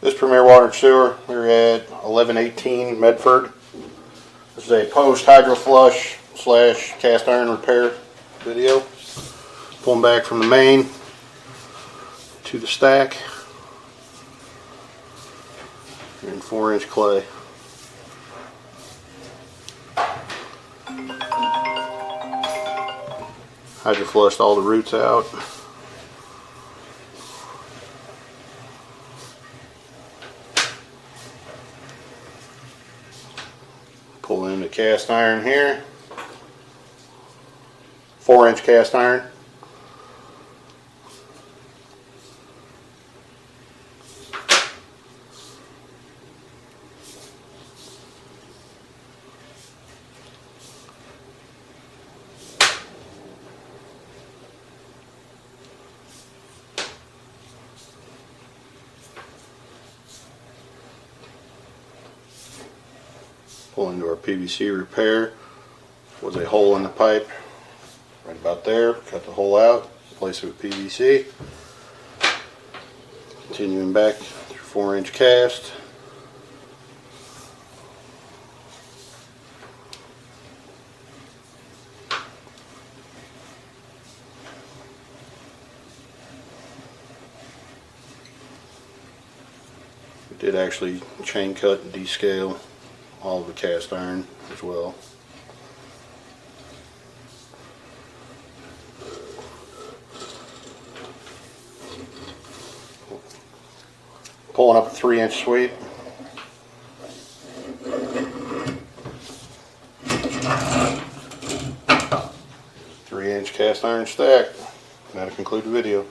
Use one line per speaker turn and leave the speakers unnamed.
This Premier Water and Sewer, we're at 1118 Medford. This is a post hydro flush / cast iron repair video. Pulling back from the main to the stack. You're in 4-inch clay. Hydro flushed all the roots out. Pull in the cast iron here. 4-inch cast iron. Pull into our PVC repair. Was a hole in the pipe right about there. Cut the hole out, replace it with PVC. Continuing back through 4-inch cast. We did actually chain cut and descale all of the cast iron as well. Pulling up a 3-inch sweep. Three-inch cast iron stack. That'll conclude the video.